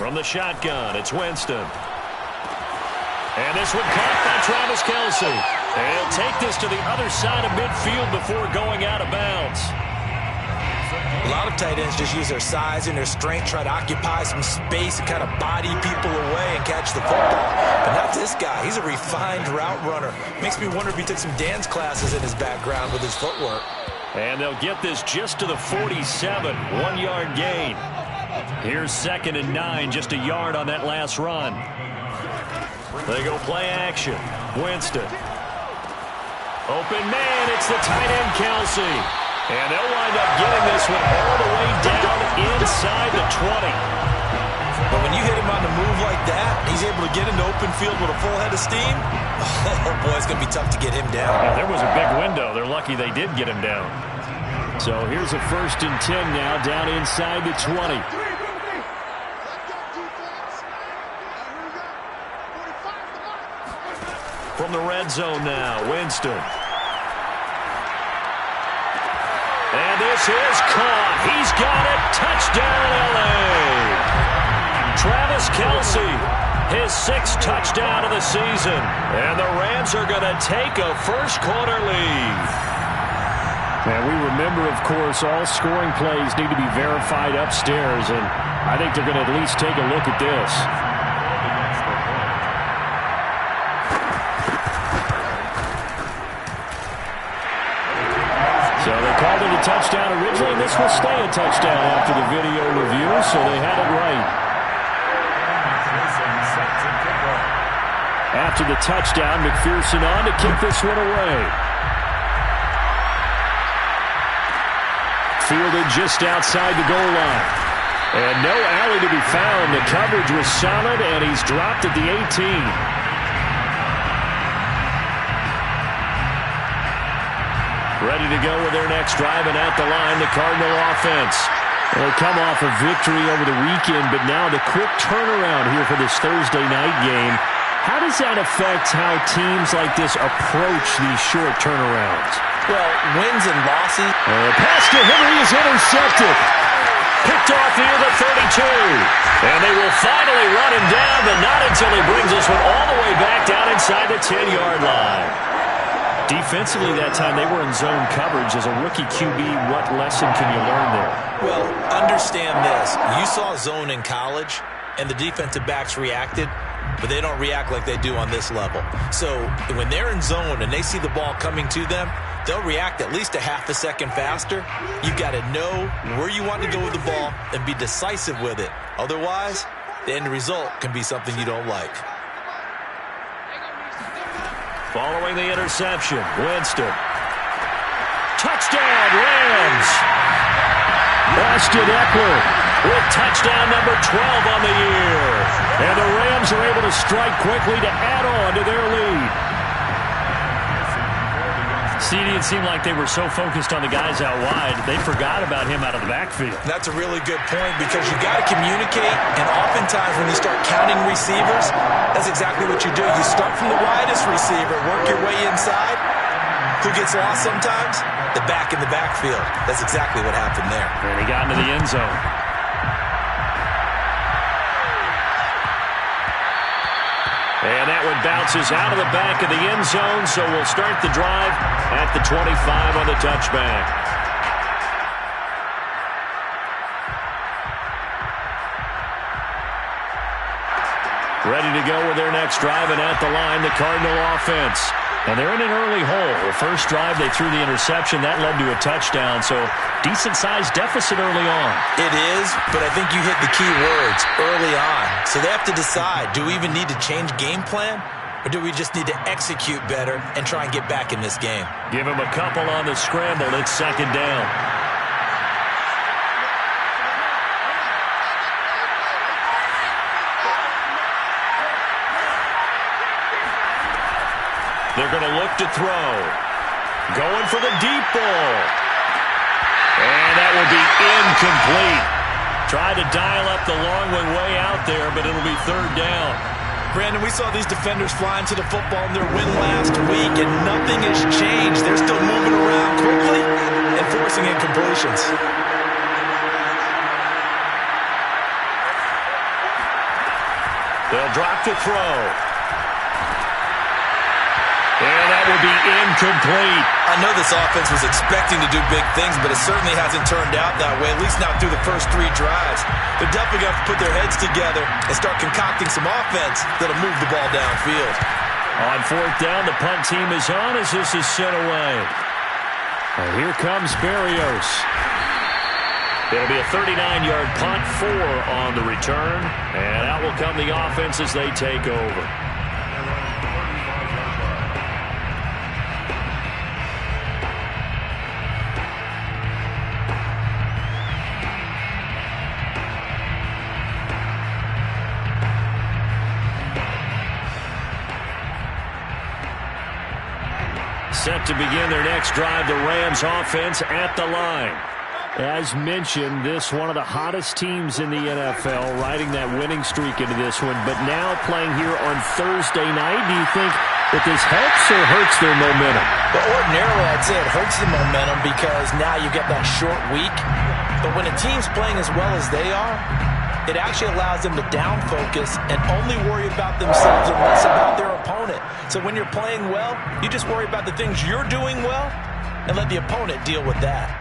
From the shotgun, it's Winston. And this one caught by Travis Kelce. And he'll take this to the other side of midfield before going out of bounds. A lot of tight ends just use their size and their strength, try to occupy some space and kind of body people away and catch the football. But not this guy. He's a refined route runner. Makes me wonder if he took some dance classes in his background with his footwork. And they'll get this just to the 47, 1-yard gain. Here's 2nd and 9, just a yard on that last run. They go play action. Winston. Open man, it's the tight end Kelce. And they'll wind up getting this one all the way down inside the 20. But when you hit him on the move like that, he's able to get into open field with a full head of steam. Oh, boy, it's going to be tough to get him down. Yeah, there was a big window. They're lucky they did get him down. So here's a 1st and 10 now down inside the 20. From the red zone now, Winston. And this is caught. He's got it. Touchdown, L.A. Travis Kelce, his 6th touchdown of the season. And the Rams are going to take a first-quarter lead. And we remember, of course, all scoring plays need to be verified upstairs. And I think they're going to at least take a look at this. So they called it a touchdown originally, and this will stay a touchdown after the video review, so they had it right. After the touchdown, McPherson on to kick this one away. Fielded just outside the goal line. And no alley to be found. The coverage was solid, and he's dropped at the 18. Ready to go with their next drive, and at the line, the Cardinal offense. They come off a victory over the weekend, but now the quick turnaround here for this Thursday night game. How does that affect how teams like this approach these short turnarounds? Well, wins and losses. Pass to Henry is intercepted. Picked off near the 32. And they will finally run him down, but not until he brings this one all the way back down inside the 10-yard line. Defensively that time, they were in zone coverage. As a rookie QB, what lesson can you learn there? Well, understand this. You saw zone in college, and the defensive backs reacted, but they don't react like they do on this level. So when they're in zone and they see the ball coming to them, they'll react at least a half a second faster. You've got to know where you want to go with the ball and be decisive with it. Otherwise, the end result can be something you don't like. Following the interception, Winston. Touchdown, Rams! Austin Eckler with touchdown number 12 on the year. And the Rams are able to strike quickly to add on to their lead. CD, it seemed like they were so focused on the guys out wide, they forgot about him out of the backfield. That's a really good point because you got to communicate, and oftentimes when you start counting receivers, that's exactly what you do. You start from the widest receiver, work your way inside. Who gets lost sometimes? The back in the backfield. That's exactly what happened there. And he got into the end zone. And that one bounces out of the back of the end zone, so we'll start the drive at the 25 on the touchback. Ready to go with their next drive, and at the line, the Cardinal offense. And they're in an early hole. The first drive, they threw the interception. That led to a touchdown, so decent-sized deficit early on. It is, but I think you hit the key words, early on. So they have to decide, do we even need to change game plan? Or do we just need to execute better and try and get back in this game? Give him a couple on the scramble. It's 2nd down. They're going to look to throw. Going for the deep ball. And that will be incomplete. Tried to dial up the long one way out there, but it'll be 3rd down. Brandon, we saw these defenders flying to the football in their win last week, and nothing has changed. They're still moving around quickly and forcing incompletions. They'll drop to throw. And that will be incomplete. I know this offense was expecting to do big things, but it certainly hasn't turned out that way, at least not through the first 3 drives. They're definitely going to put their heads together and start concocting some offense that'll move the ball downfield. On 4th down, the punt team is on as this is sent away. And here comes Berrios. It'll be a 39-yard punt, 4 on the return. And out will come the offense as they take over. Set to begin their next drive, the Rams offense at the line. As mentioned, this one of the hottest teams in the NFL, riding that winning streak into this one, but now playing here on Thursday night. Do you think that this helps or hurts their momentum? Well, ordinarily, I'd say it hurts the momentum because now you get that short week. But when a team's playing as well as they are, it actually allows them to down focus and only worry about themselves and less about their opponent. So when you're playing well, you just worry about the things you're doing well and let the opponent deal with that.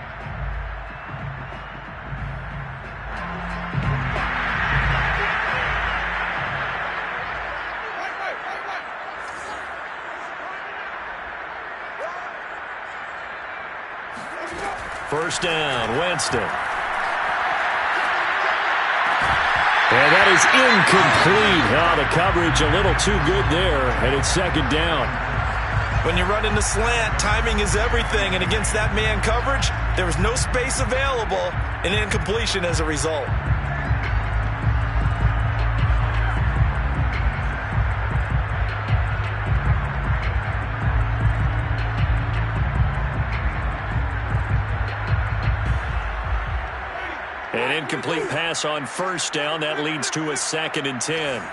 First down, Winston. And that is incomplete. Oh, the coverage a little too good there, and it's 2nd down. When you run in the slant, timing is everything, and against that man coverage, there was no space available, and incompletion as a result. An incomplete pass on first down. That leads to a 2nd and 10.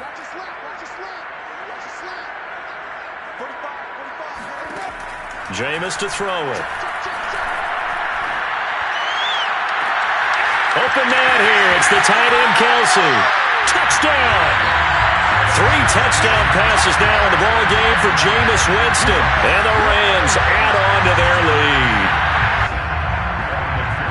Jameis to throw it. Open man here. It's the tight end, Kelce. Touchdown. 3 touchdown passes now in the ball game for Jameis Winston. And the Rams add on to their lead.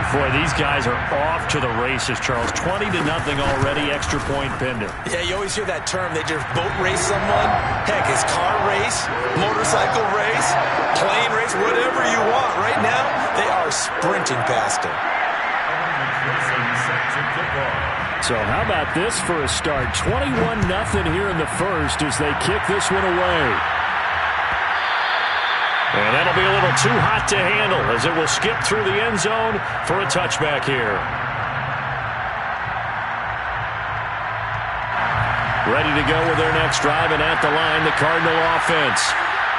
Boy, these guys are off to the races, Charles. 20-0 already, extra point pending. Yeah, you always hear that term. They just boat race someone. Heck, it's car race, motorcycle race, plane race, whatever you want. Right now, they are sprinting past him. So how about this for a start? 21-0 here in the first as they kick this one away. And that'll be a little too hot to handle as it will skip through the end zone for a touchback here. Ready to go with their next drive, and at the line, the Cardinal offense.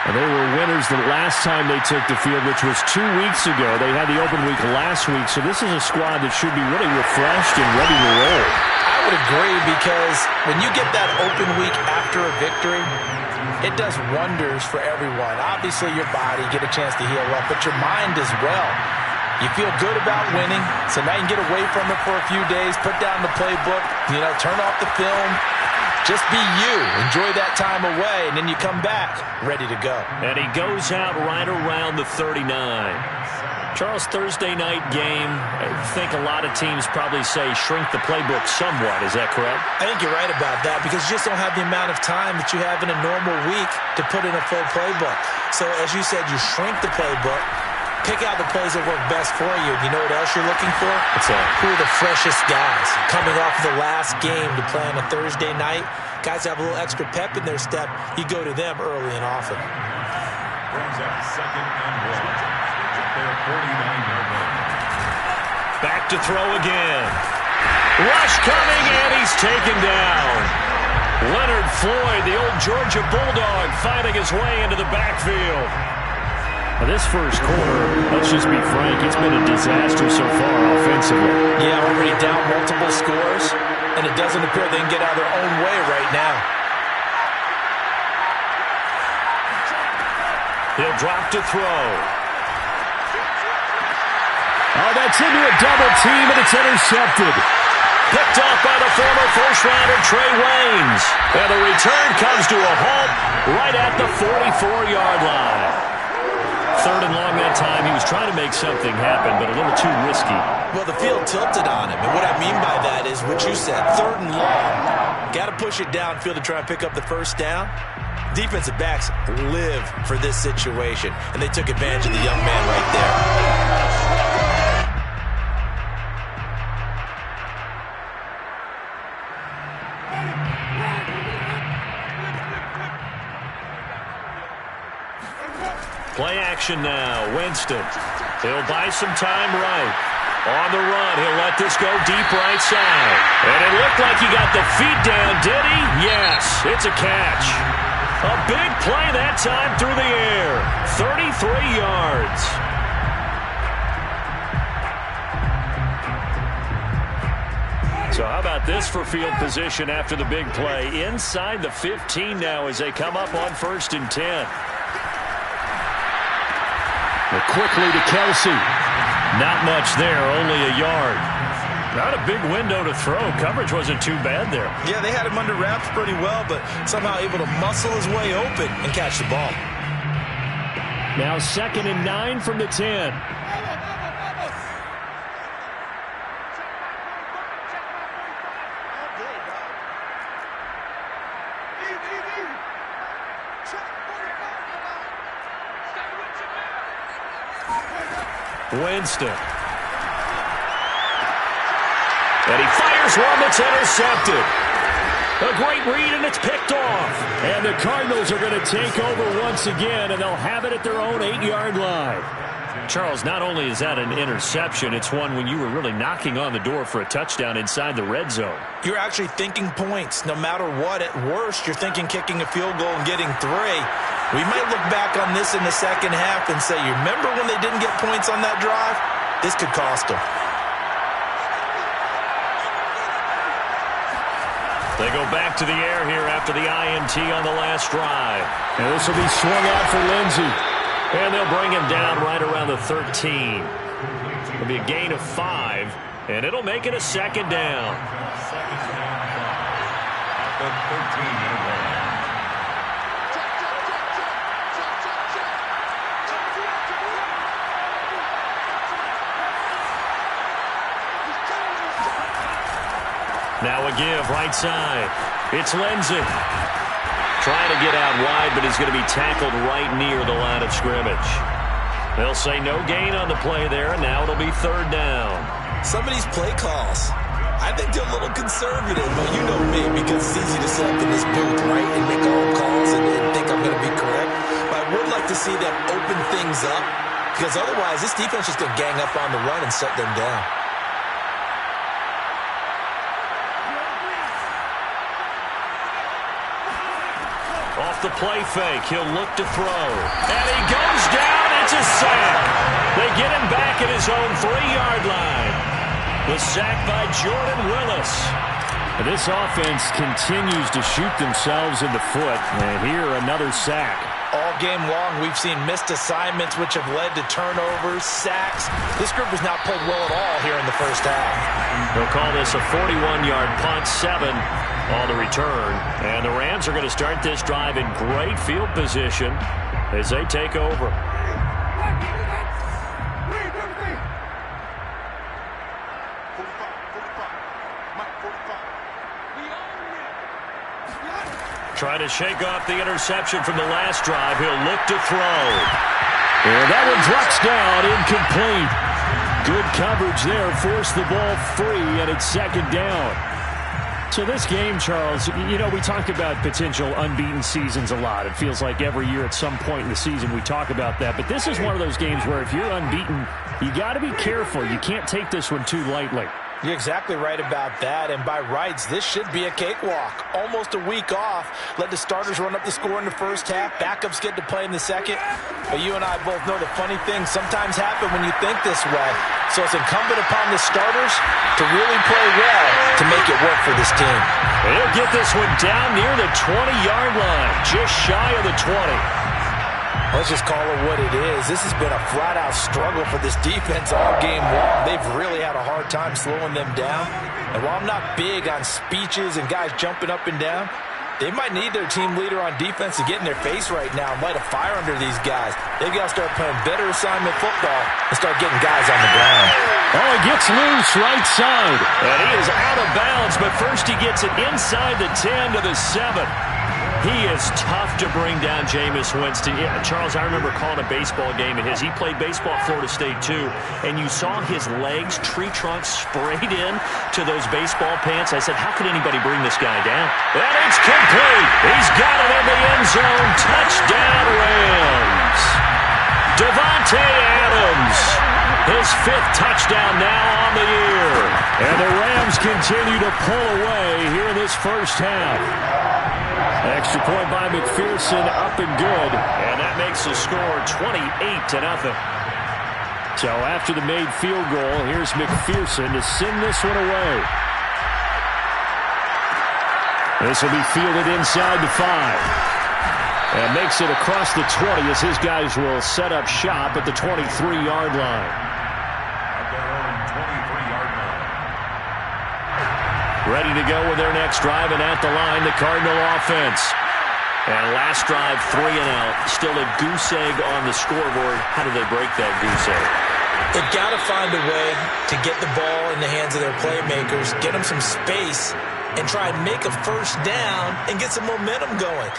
And they were winners the last time they took the field, which was 2 weeks ago. They had the open week last week, so this is a squad that should be really refreshed and ready to roll. I would agree because when you get that open week after a victory, it does wonders for everyone. Obviously, your body, get a chance to heal up, but your mind as well. You feel good about winning, so now you can get away from it for a few days, put down the playbook, turn off the film. Just be you. Enjoy that time away, and then you come back ready to go. And he goes out right around the 39. Charles, Thursday night game, I think a lot of teams probably say shrink the playbook somewhat. Is that correct? I think you're right about that because you just don't have the amount of time that you have in a normal week to put in a full playbook. So, as you said, you shrink the playbook, pick out the plays that work best for you. You know what else you're looking for? What's that? Who are the freshest guys coming off of the last game to play on a Thursday night? Guys have a little extra pep in their step. You go to them early and often. Brings up 2nd and 1. Their 49-yard line. Back to throw again. Rush coming, and he's taken down. Leonard Floyd, the old Georgia Bulldog, finding his way into the backfield. Now this first quarter, let's just be frank, it's been a disaster so far offensively. Yeah, already down multiple scores, and it doesn't appear they can get out of their own way right now. He'll drop to throw. Oh, that's into a double team, and it's intercepted. Picked off by the former first-rounder Trey Waynes. And the return comes to a halt right at the 44-yard line. 3rd and long that time. He was trying to make something happen, but a little too risky. Well, the field tilted on him. And what I mean by that is what you said, 3rd and long. Got to push it downfield to try and pick up the first down. Defensive backs live for this situation, and they took advantage of the young man right there. Play action now. Winston. He'll buy some time right. On the run, he'll let this go deep right side. And it looked like he got the feet down, did he? Yes, it's a catch. A big play that time through the air. 33 yards. So how about this for field position after the big play? Inside the 15 now as they come up on 1st and 10. Quickly to Kelsey. Not much there, only a yard. Not a big window to throw. Coverage wasn't too bad there. Yeah, they had him under wraps pretty well, but somehow able to muscle his way open and catch the ball. Now 2nd and 9 from the 10. Winston. And he fires one that's intercepted. A great read, and it's picked off. And the Cardinals are going to take over once again, and they'll have it at their own 8-yard line. Charles, not only is that an interception, it's one when you were really knocking on the door for a touchdown inside the red zone. You're actually thinking points. No matter what, at worst, you're thinking kicking a field goal and getting 3. We might look back on this in the second half and say, you remember when they didn't get points on that drive? This could cost them. They go back to the air here after the INT on the last drive. And this will be swung out for Lindsey. And they'll bring him down right around the 13. It'll be a gain of 5, and it'll make it a 2nd down. At the 13-yard line. Now a give right side. It's Lindsey. Trying to get out wide, but he's going to be tackled right near the line of scrimmage. They'll say no gain on the play there, and now it'll be 3rd down. Some of these play calls, I think they're a little conservative, but you know me, because it's easy to sit up in this booth, right, and make all calls and think I'm going to be correct. But I would like to see them open things up, because otherwise this defense is going to gang up on the run and shut them down. Off the play fake, he'll look to throw. And he goes down, it's a sack. They get him back at his own 3-yard line. The sack by Jordan Willis. And this offense continues to shoot themselves in the foot. And here, another sack. All game long, we've seen missed assignments, which have led to turnovers, sacks. This group has not played well at all here in the first half. They'll call this a 41-yard punt, 7 on the return. And the Rams are going to start this drive in great field position as they take over. Trying to shake off the interception from the last drive. He'll look to throw. And that one drops down, incomplete. Good coverage there. Forced the ball free, and it's 2nd down. So this game, Charles, you know, we talk about potential unbeaten seasons a lot. It feels like every year at some point in the season we talk about that. But this is one of those games where if you're unbeaten, you got to be careful. You can't take this one too lightly. You're exactly right about that, and by rights, this should be a cakewalk. Almost a week off. Let the starters run up the score in the first half. Backups get to play in the second. But you and I both know the funny things sometimes happen when you think this way. So it's incumbent upon the starters to really play well to make it work for this team. They'll get this one down near the 20-yard line, just shy of the 20. Let's just call it what it is. This has been a flat-out struggle for this defense all game long. They've really had a hard time slowing them down. And while I'm not big on speeches and guys jumping up and down, they might need their team leader on defense to get in their face right now and light a fire under these guys. They've got to start playing better assignment football and start getting guys on the ground. Oh, it gets loose right side. And he is out of bounds, but first he gets it inside the 10 to the 7. He is tough to bring down, Jameis Winston. Yeah, Charles, I remember calling a baseball game of his. He played baseball at Florida State, too, and you saw his legs, tree trunks sprayed in to those baseball pants. I said, how could anybody bring this guy down? And it's complete. He's got it in the end zone. Touchdown, Rams. Davante Adams, his 5th touchdown now on the year. And the Rams continue to pull away here in this first half. Extra point by McPherson, up and good. And that makes the score 28-0. So after the made field goal, here's McPherson to send this one away. This will be fielded inside the 5. And makes it across the 20 as his guys will set up shop at the 23-yard line. Ready to go with their next drive, and at the line, the Cardinal offense. And last drive, 3 and out. Still a goose egg on the scoreboard. How do they break that goose egg? They've got to find a way to get the ball in the hands of their playmakers, get them some space, and try and make a first down and get some momentum going.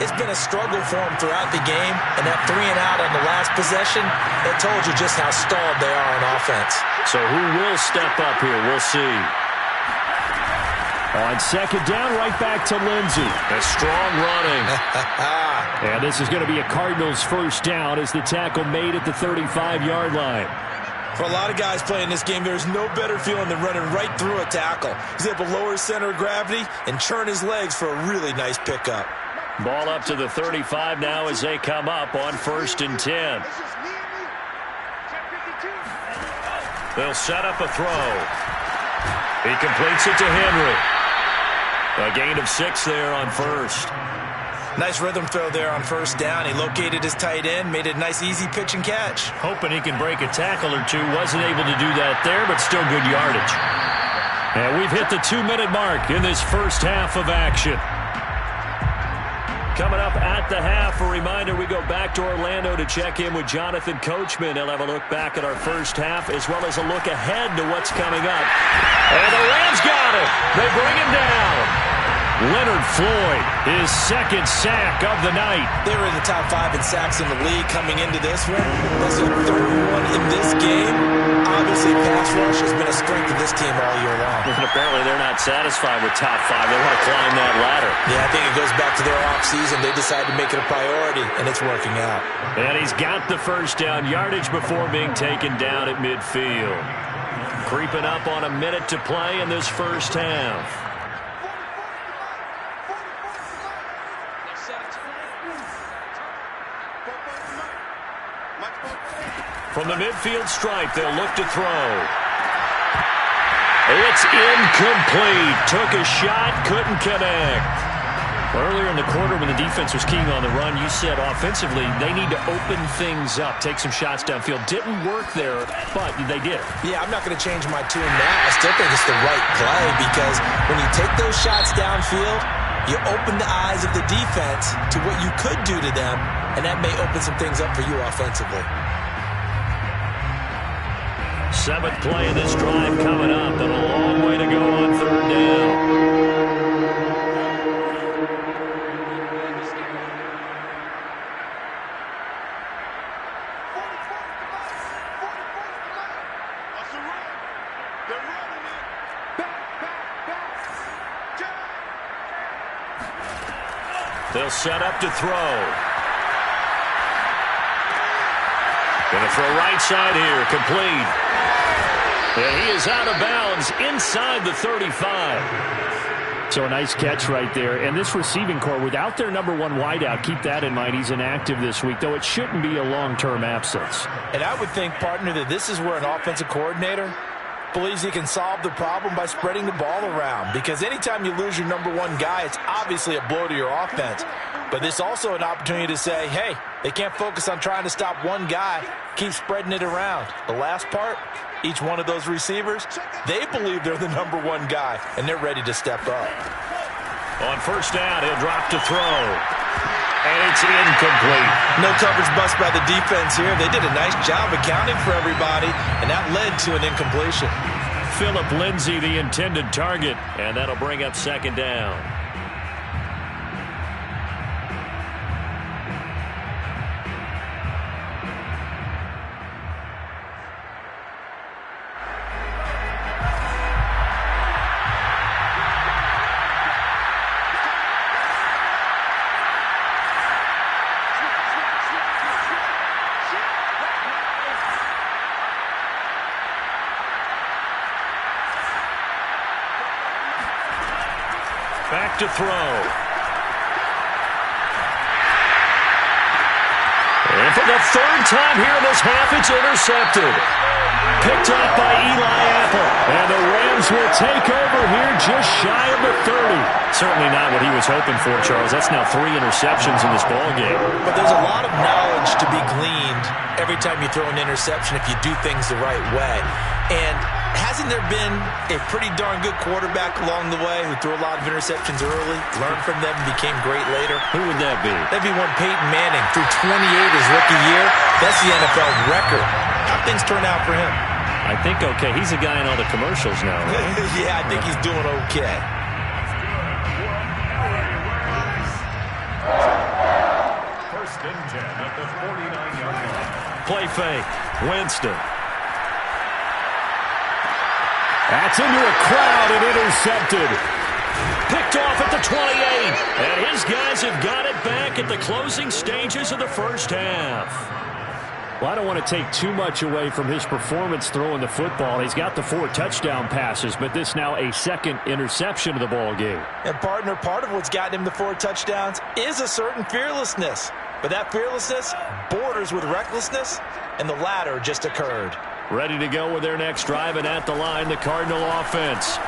It's been a struggle for them throughout the game, and that 3 and out on the last possession, that told you just how stalled they are on offense. So who will step up here? We'll see. On second down, right back to Lindsey. A strong running. And this is going to be a Cardinals first down as the tackle made at the 35-yard line. For a lot of guys playing this game, there's no better feeling than running right through a tackle. He's able to lower his center of gravity and churn his legs for a really nice pickup. Ball up to the 35 now as they come up on 1st and 10. They'll set up a throw. He completes it to Henry. A gain of 6 there on 1st. Nice rhythm throw there on 1st down. He located his tight end, made it a nice easy pitch and catch. Hoping he can break a tackle or two. Wasn't able to do that there, but still good yardage. And we've hit the 2-minute mark in this first half of action. Coming up at the half, a reminder, we go back to Orlando to check in with Jonathan Coachman. He'll have a look back at our first half as well as a look ahead to what's coming up. And the Rams got it. They bring him down. Leonard Floyd, his 2nd sack of the night. They were in the top 5 in sacks in the league coming into this one. That's their 3rd one in this game. Obviously, pass rush has been a strength of this team all year long. And apparently they're not satisfied with top 5. They want to climb that ladder. Yeah, I think it goes back to their offseason. They decided to make it a priority, and it's working out. And he's got the first down yardage before being taken down at midfield. Creeping up on a minute to play in this first half. From the midfield stripe, they'll look to throw. It's incomplete. Took a shot, couldn't connect. Earlier in the quarter when the defense was keying on the run, you said offensively they need to open things up, take some shots downfield. Didn't work there, but they did. Yeah, I'm not going to change my tune now. I still think it's the right play because when you take those shots downfield, you open the eyes of the defense to what you could do to them, and that may open some things up for you offensively. 7th play of this drive coming up, and a long way to go on 3rd down. They'll set up to throw. Going to throw right side here, complete. And he is out of bounds inside the 35. So a nice catch right there. And this receiving core, without their number 1 wideout, keep that in mind. He's inactive this week, though it shouldn't be a long-term absence. And I would think, partner, that this is where an offensive coordinator believes he can solve the problem by spreading the ball around. Because anytime you lose your number 1 guy, it's obviously a blow to your offense. But this is also an opportunity to say, hey, they can't focus on trying to stop one guy. Keep spreading it around. The last part, each one of those receivers, they believe they're the number one guy, and they're ready to step up. On first down, he'll drop to throw. And it's incomplete. No coverage bust by the defense here. They did a nice job accounting for everybody, and that led to an incompletion. Phillip Lindsay, the intended target, and that'll bring up second down. Back to throw. And for the third time here in this half, it's intercepted. Picked up by Eli Apple. And the Rams will take over here just shy of the 30. Certainly not what he was hoping for, Charles. That's now 3 interceptions in this ballgame. But there's a lot of knowledge to be gleaned every time you throw an interception if you do things the right way. And hasn't there been a pretty darn good quarterback along the way who threw a lot of interceptions early, learned from them, and became great later? Who would that be? That'd be one Peyton Manning. Threw 28 his rookie year. That's the NFL record. How things turn out for him? I think okay. He's a guy in all the commercials now, right? Yeah, I think he's doing okay. First and 10 at the 49-yard line. Play fake. Winston. That's into a crowd and intercepted. Picked off at the 28. And his guys have got it back at the closing stages of the first half. Well, I don't want to take too much away from his performance throwing the football. He's got the 4 touchdown passes, but this now a second interception of the ball game. And partner, part of what's gotten him the 4 touchdowns is a certain fearlessness. But that fearlessness borders with recklessness, and the latter just occurred. Ready to go with their next drive, and at the line, the Cardinal offense.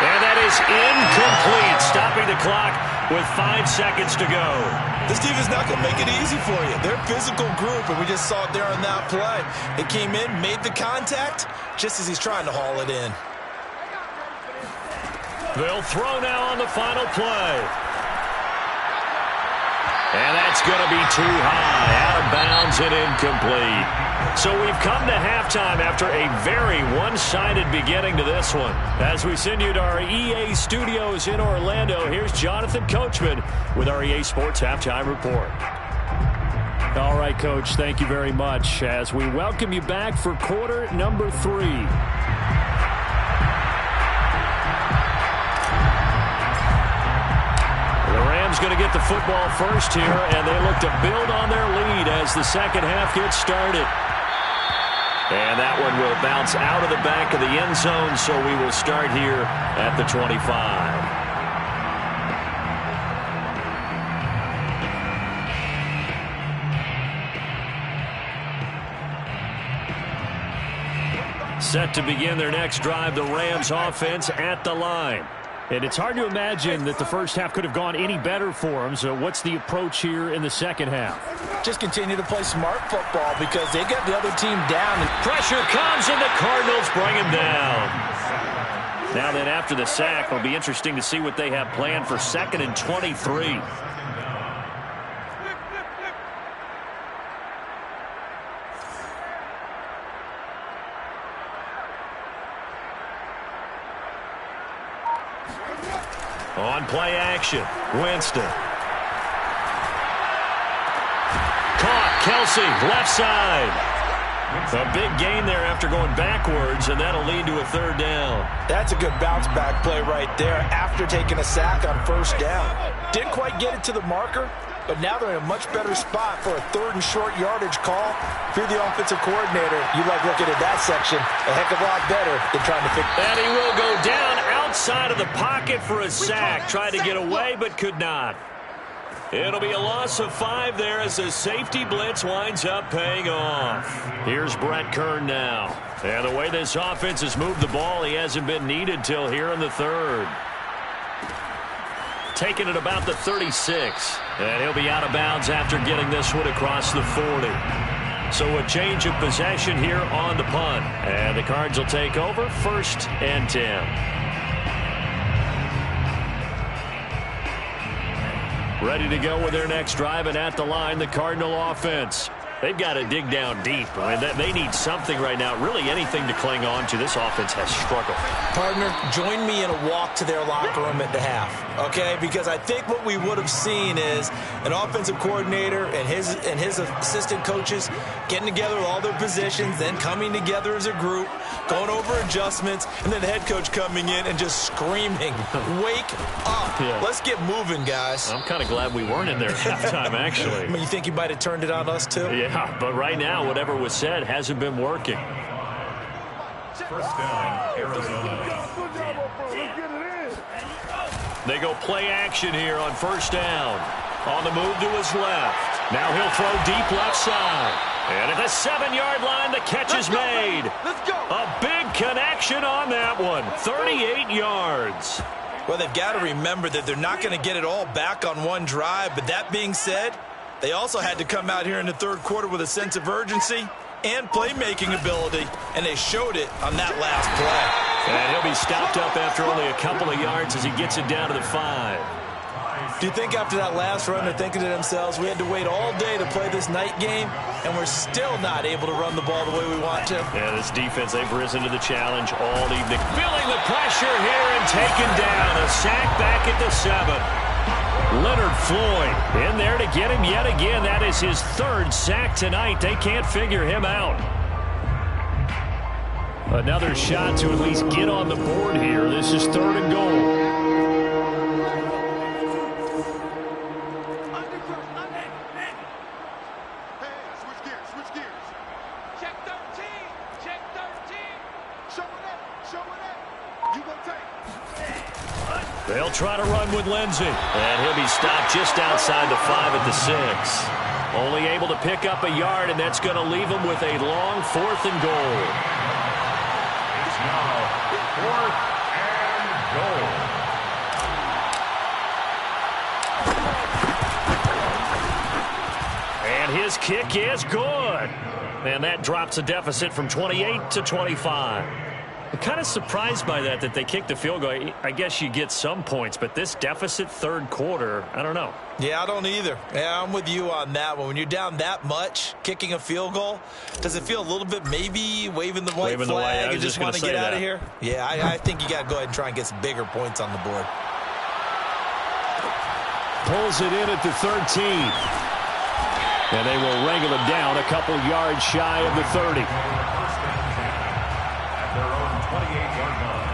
And that is incomplete, stopping the clock with 5 seconds to go. This defense is not going to make it easy for you. They're a physical group, and we just saw it there on that play. It came in, made the contact, just as he's trying to haul it in. They'll throw now on the final play. And that's going to be too high, out of bounds and incomplete. So we've come to halftime after a very one-sided beginning to this one. As we send you to our EA studios in Orlando, here's Jonathan Coachman with our EA Sports Halftime Report. All right, Coach, thank you very much as we welcome you back for quarter number 3. Going to get the football first here, and they look to build on their lead as the second half gets started. And that one will bounce out of the back of the end zone, so we will start here at the 25. Set to begin their next drive, the Rams offense at the line. And it's hard to imagine that the first half could have gone any better for them. So what's the approach here in the second half? Just continue to play smart football because they got the other team down. And pressure comes, and the Cardinals bring him down. Now then, after the sack, it'll be interesting to see what they have planned for 2nd and 23. On play action, Winston. Caught, Kelsey, left side. A big gain there after going backwards, and that'll lead to a 3rd down. That's a good bounce-back play right there after taking a sack on 1st down. Didn't quite get it to the marker, but now they're in a much better spot for a 3rd and short yardage call. If you're the offensive coordinator, you like looking at that section a heck of a lot better than trying to fix it. And he will go down outside of the pocket for a sack. Tried to get away, but could not. It'll be a loss of 5 there as the safety blitz winds up paying off. Here's Brett Kern now. And the way this offense has moved the ball, he hasn't been needed till here in the 3rd. taken at about the 36. And he'll be out of bounds after getting this one across the 40. So a change of possession here on the punt. And the Cards will take over 1st and 10. Ready to go with their next drive, and at the line, the Cardinal offense. They've got to dig down deep. I mean, they need something right now, really anything to cling on to. This offense has struggled. Partner, join me in a walk to their locker room at the half, okay? Because I think what we would have seen is an offensive coordinator and his assistant coaches getting together with all their positions, then coming together as a group, going over adjustments, and then the head coach coming in and just screaming, wake up. Yeah. Let's get moving, guys. I'm kind of glad we weren't in there at halftime, actually. I mean, you think you might have turned it on us, too? Yeah, but right now, whatever was said hasn't been working. 1st down, Arizona. They go play action here on 1st down. On the move to his left. Now he'll throw deep left side. And at the 7-yard line, the catch is made. Let's go. A big connection on that one. 38 yards. Well, they've got to remember that they're not going to get it all back on one drive. But that being said, they also had to come out here in the 3rd quarter with a sense of urgency and playmaking ability, and they showed it on that last play. And he'll be stopped up after only a couple of yards as he gets it down to the 5. Do you think after that last run they're thinking to themselves, we had to wait all day to play this night game, and we're still not able to run the ball the way we want to? Yeah, this defense, they've risen to the challenge all evening. Feeling the pressure here and taken down. A sack back at the 7. Leonard Floyd in there to get him yet again. That is his 3rd sack tonight. They can't figure him out. Another shot to at least get on the board here. This is 3rd and goal. They'll try to run with Lindsey. And he'll be stopped just outside the 5 at the 6. Only able to pick up a yard, and that's going to leave him with a long 4th and goal. It's now 4th and goal. And his kick is good. And that drops the deficit from 28 to 25. I'm kind of surprised by that they kicked the field goal. I guess you get some points, but this deficit 3rd quarter, I don't know. Yeah, I don't either. Yeah, I'm with you on that one. When you're down that much, kicking a field goal, does it feel a little bit maybe waving the white flag and just want to get out of here? Yeah, I think you got to go ahead and try and get some bigger points on the board. Pulls it in at the 13. And they will wrangle him down a couple yards shy of the 30. Their own 28-yard line.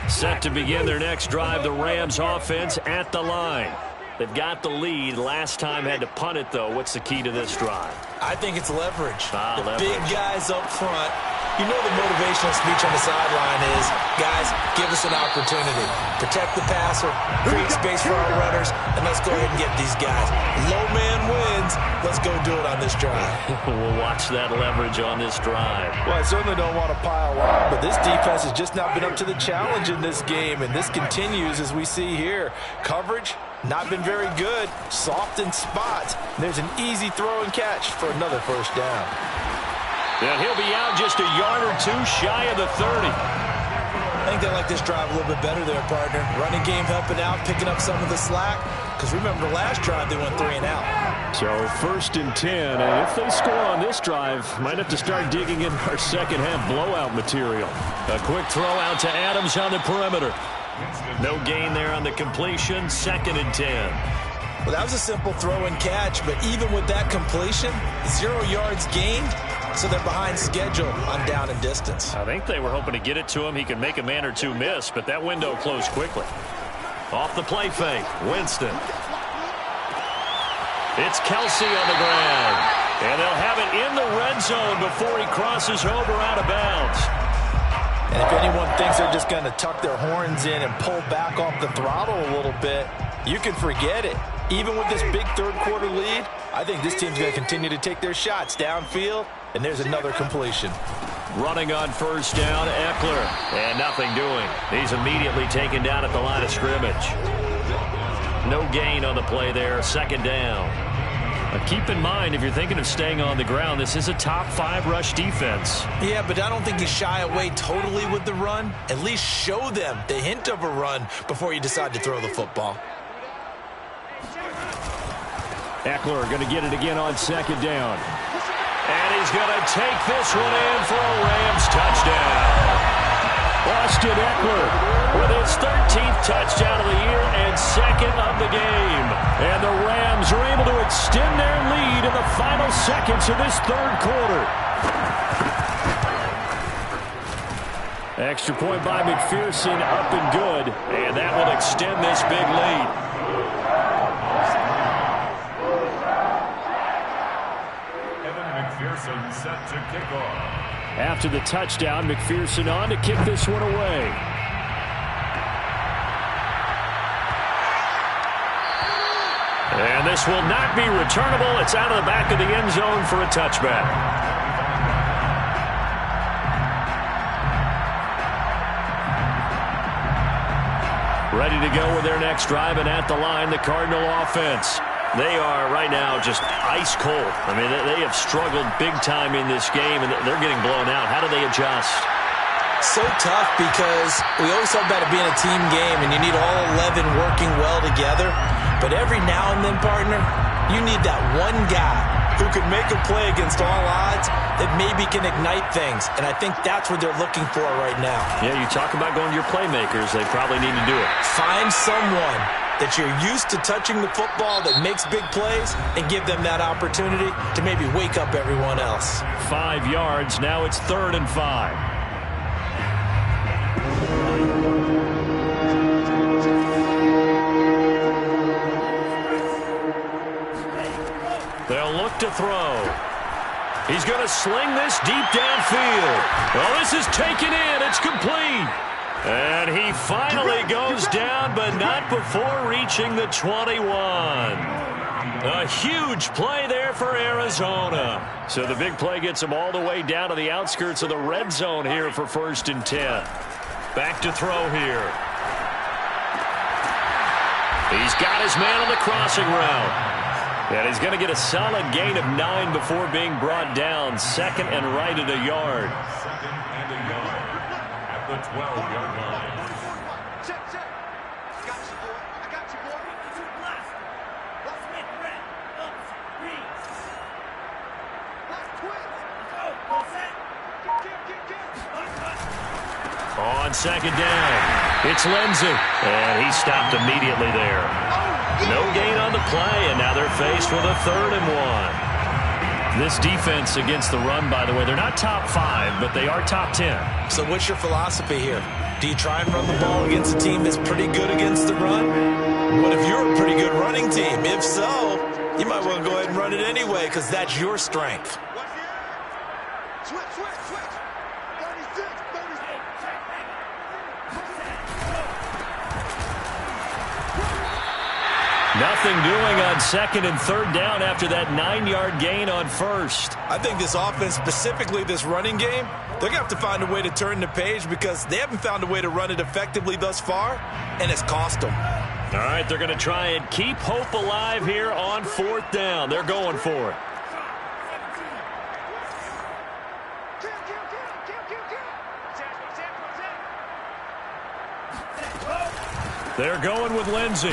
Set to begin their next drive, the Rams offense at the line. They've got the lead. Last time had to punt it, though. What's the key to this drive? I think it's leverage. Leverage. Big guys up front. You know the motivational speech on the sideline is, guys, give us an opportunity. Protect the passer, create space for our runners, and let's go ahead and get these guys. Low man wins. Let's go do it on this drive. We'll watch that leverage on this drive. Well, I certainly don't want to pile on, but this defense has just not been up to the challenge in this game, and this continues as we see here. Coverage, not been very good. Soft in spots. There's an easy throw and catch for another 1st down. And he'll be out just a yard or 2 shy of the 30. I think they like this drive a little bit better there, partner. Running game helping out, picking up some of the slack. Because remember, last drive they went 3 and out. So 1st and 10. And if they score on this drive, might have to start digging in our second half blowout material. A quick throw out to Adams on the perimeter. No gain there on the completion. 2nd and 10. Well, that was a simple throw and catch, but even with that completion, 0 yards gained, so they're behind schedule on down and distance. I think they were hoping to get it to him. He could make a man or two miss, but that window closed quickly. Off the play fake, Winston. It's Kelsey on the ground. And they'll have it in the red zone before he crosses over out of bounds. And if anyone thinks they're just going to tuck their horns in and pull back off the throttle a little bit, you can forget it. Even with this big 3rd quarter lead, I think this team's going to continue to take their shots downfield And there's another completion. Running on first down, Eckler. And nothing doing. He's immediately taken down at the line of scrimmage. No gain on the play there. Second down. Keep in mind, if you're thinking of staying on the ground, this is a top 5 rush defense. Yeah, but I don't think you shy away totally with the run. At least show them the hint of a run before you decide to throw the football. Eckler going to get it again on second down. And he's going to take this one in for a Rams touchdown. Austin Eckler with his 13th touchdown of the year and second of the game. And the Rams are able to extend their lead in the final seconds of this third quarter. Extra point by McPherson, up and good. And that will extend this big lead. Evan McPherson set to kick off. After the touchdown, McPherson on to kick this one away. And this will not be returnable. It's out of the back of the end zone for a touchback. Ready to go with their next drive, and at the line, the Cardinal offense. They are right now just ice cold. I mean, they have struggled big time in this game, and they're getting blown out. How do they adjust? So tough because we always talk about it being a team game, and you need all 11 working well together. But every now and then, partner, you need that one guy who can make a play against all odds that maybe can ignite things. And I think that's what they're looking for right now. Yeah, you talk about going to your playmakers. They probably need to do it. Find someone that you're used to touching the football that makes big plays and give them that opportunity to maybe wake up everyone else. 5 yards. Now it's 3rd and 5. They'll look to throw. He's going to sling this deep downfield. Well, this is taken in. It's complete. And he finally goes down, but not before reaching the 21. A huge play there for Arizona. So the big play gets him all the way down to the outskirts of the red zone here for 1st and 10. Back to throw here. He's got his man on the crossing route. And he's going to get a solid gain of 9 before being brought down. 2nd and right at a yard. 2nd and a yard at the 12-yard line. Check. I got you, boy. On 2nd down, it's Lindsey. And he stopped immediately there. No gain on the play, and now they're faced with a 3rd and 1. This defense against the run, by the way, they're not top 5, but they are top 10. So what's your philosophy here? Do you try and run the ball against a team that's pretty good against the run? What if you're a pretty good running team? If so, you might want to go ahead and run it anyway because that's your strength. Switch. 36. Nothing doing on 2nd and 3rd down after that 9-yard gain on 1st. I think this offense, specifically this running game, they're going to have to find a way to turn the page because they haven't found a way to run it effectively thus far, and it's cost them. All right, they're going to try and keep hope alive here on 4th down. They're going for it. They're going with Lindsey.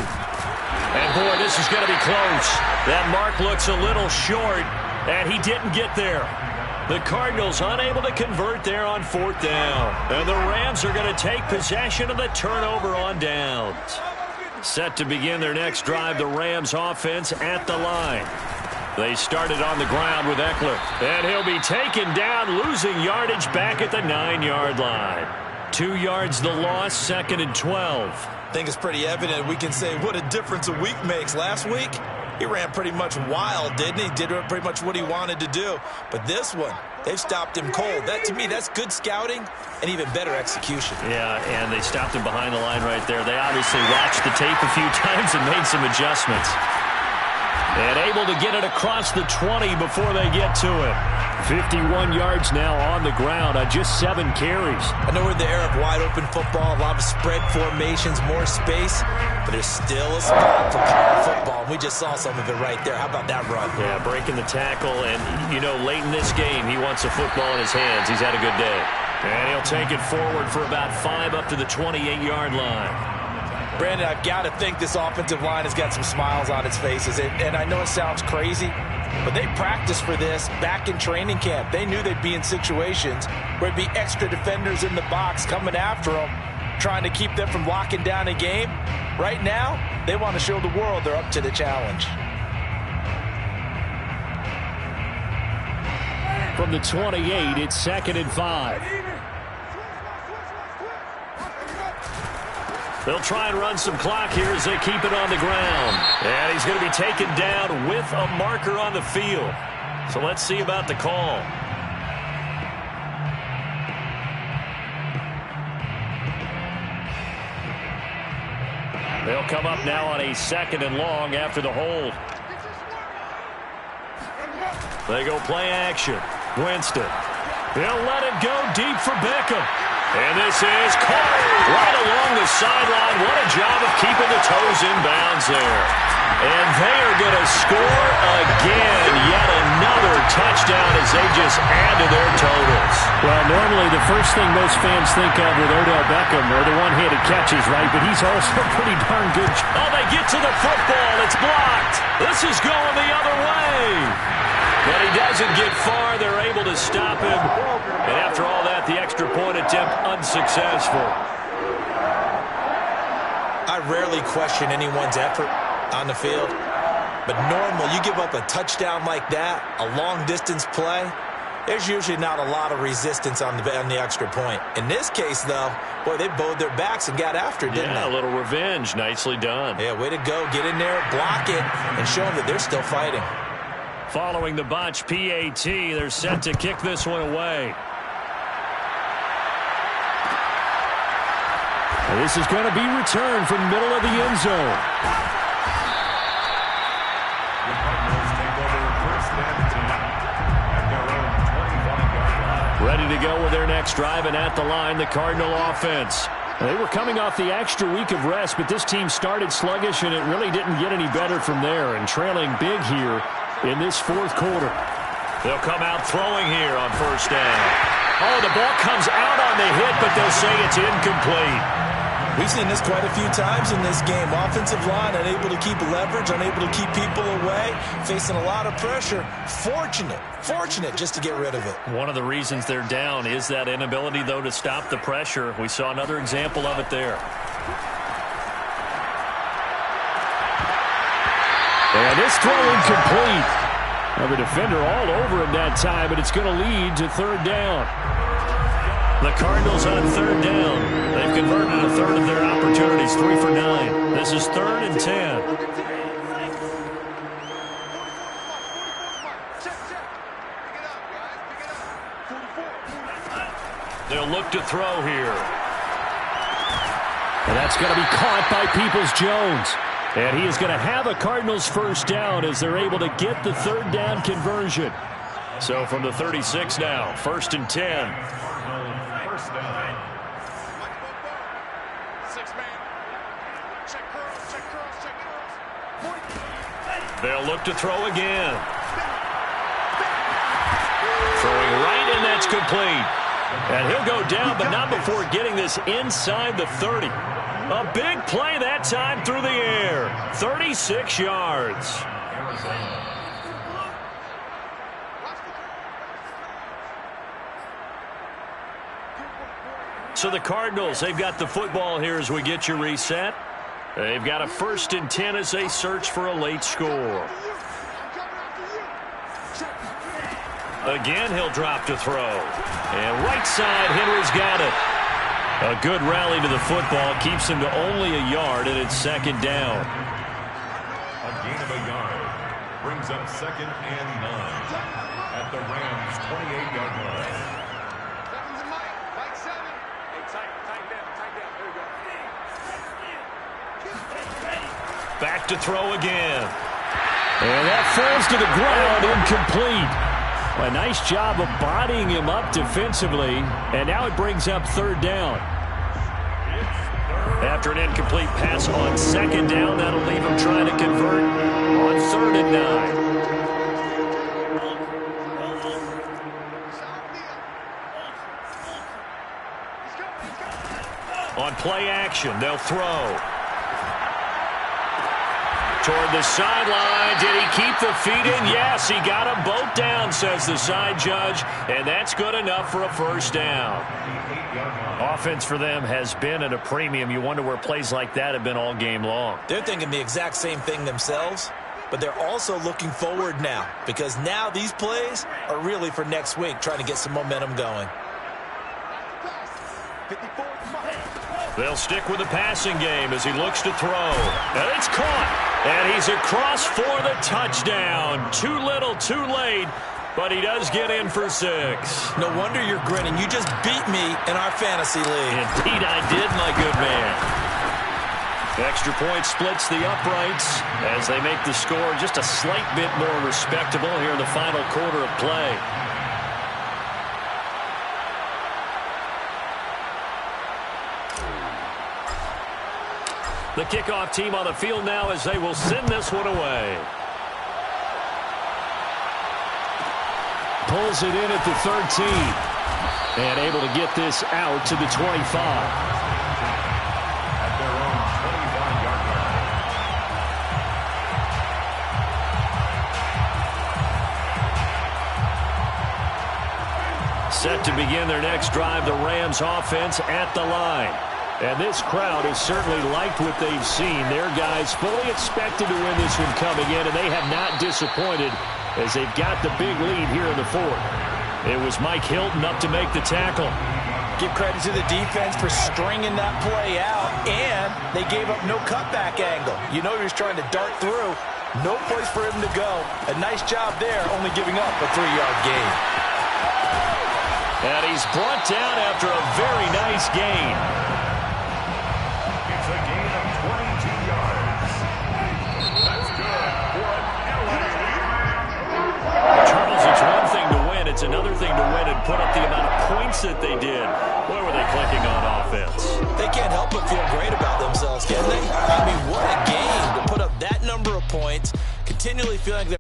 And, boy, this is going to be close. That mark looks a little short, and he didn't get there. The Cardinals unable to convert there on 4th down. And the Rams are going to take possession of the turnover on downs. Set to begin their next drive, the Rams offense at the line. They started on the ground with Eckler. And he'll be taken down, losing yardage back at the 9-yard line. 2 yards the loss, 2nd and 12. I think it's pretty evident we can say what a difference a week makes. Last week, he ran pretty much wild, didn't he? Did pretty much what he wanted to do. But this one, they've stopped him cold. That, to me, that's good scouting and even better execution. Yeah, and they stopped him behind the line right there. They obviously watched the tape a few times and made some adjustments. And able to get it across the 20 before they get to him. 51 yards now on the ground on just 7 carries. I know we're in the era of wide-open football, a lot of spread formations, more space, but there's still a spot for power football. We just saw some of it right there. How about that run? Yeah, breaking the tackle, and, you know, late in this game, he wants the football in his hands. He's had a good day. And he'll take it forward for about 5 up to the 28-yard line. Brandon, I've got to think this offensive line has got some smiles on its faces. And I know it sounds crazy, but they practiced for this back in training camp. They knew they'd be in situations where it'd be extra defenders in the box coming after them, trying to keep them from locking down a game. Right now, they want to show the world they're up to the challenge. From the 28, it's 2nd and 5. They'll try and run some clock here as they keep it on the ground. And he's going to be taken down with a marker on the field. So let's see about the call. They'll come up now on a 2nd and long after the hold. They go play action. Winston. He'll let it go deep for Beckham. And this is caught right along the sideline. What a job of keeping the toes in bounds there. And they are going to score again. Yet another touchdown as they just add to their totals. Well, normally the first thing most fans think of with Odell Beckham are the one-handed catches, right? But he's also pretty darn good. Oh, they get to the football. It's blocked. This is going the other way. But he doesn't get far. They're able to stop him. And after all that, the extra point attempt unsuccessful. I rarely question anyone's effort on the field. But normally, you give up a touchdown like that, a long-distance play, there's usually not a lot of resistance on the extra point. In this case, though, boy, they bowed their backs and got after it, didn't they? Yeah, a little revenge. Nicely done. Yeah, way to go. Get in there, block it, and show them that they're still fighting. Following the botch PAT, they're set to kick this one away. And this is going to be returned from the middle of the end zone. The Cardinals take over 1st and 10 at their own 25-yard line. Ready to go with their next drive, and at the line, the Cardinal offense. They were coming off the extra week of rest, but this team started sluggish, and it really didn't get any better from there, and trailing big here in this 4th quarter. They'll come out throwing here on 1st down. Oh, the ball comes out on the hit, but they'll say it's incomplete. We've seen this quite a few times in this game. Offensive line unable to keep leverage, unable to keep people away, facing a lot of pressure. Fortunate just to get rid of it. One of the reasons they're down is that inability, though, to stop the pressure. We saw another example of it there. And this throw incomplete. Now the defender all over him that time, but it's going to lead to 3rd down. The Cardinals on 3rd down. They've converted a third of their opportunities, 3 for 9. This is 3rd and 10. They'll look to throw here. And that's going to be caught by Peoples-Jones. And he is going to have a Cardinals 1st down as they're able to get the 3rd down conversion. So from the 36 now, 1st and 10. First down. They'll look to throw again. Throwing right, and that's complete. And he'll go down, but not before getting this inside the 30. A big play that time through the air. 36 yards. So the Cardinals, they've got the football here as we get you reset. They've got a 1st and 10 as they search for a late score. Again, he'll drop to throw. And right side, Henry's got it. A good rally to the football keeps him to only a yard, and it's 2nd down. A gain of a yard brings up 2nd and 9 at the Rams' 28-yard line. Back to throw again. And that falls to the ground, incomplete. A nice job of bodying him up defensively, and now it brings up third down. After an incomplete pass on second down, that'll leave him trying to convert on 3rd and 9. On play action, they'll throw. Toward the sideline. Did he keep the feet in? Yes, he got them both down, says the side judge, and that's good enough for a first down. Offense for them has been at a premium. You wonder where plays like that have been all game long. They're thinking the exact same thing themselves, but they're also looking forward now, because now these plays are really for next week, trying to get some momentum going. They'll stick with the passing game as he looks to throw. And it's caught. And he's across for the touchdown. Too little, too late. But he does get in for 6. No wonder you're grinning. You just beat me in our fantasy league. Indeed I did, my good man. Extra point splits the uprights as they make the score just a slight bit more respectable here in the final quarter of play. The kickoff team on the field now as they will send this one away. Pulls it in at the 13. And able to get this out to the 25. At their own 25-yard line. Set to begin their next drive, the Rams offense at the line. And this crowd has certainly liked what they've seen. Their guys fully expected to win this one coming in, and they have not disappointed as they've got the big lead here in the 4th. It was Mike Hilton up to make the tackle. Give credit to the defense for stringing that play out, and they gave up no cutback angle. You know he was trying to dart through. No place for him to go. A nice job there, only giving up a 3-yard gain. And he's brought down after a very nice gain. It's a gain of 22 yards. That's good for LA. Charles, it's one thing to win. It's another thing to win and put up the amount of points that they did. Boy, were they clicking on offense. They can't help but feel great about themselves, can they? I mean, what a game to put up that number of points, continually feeling like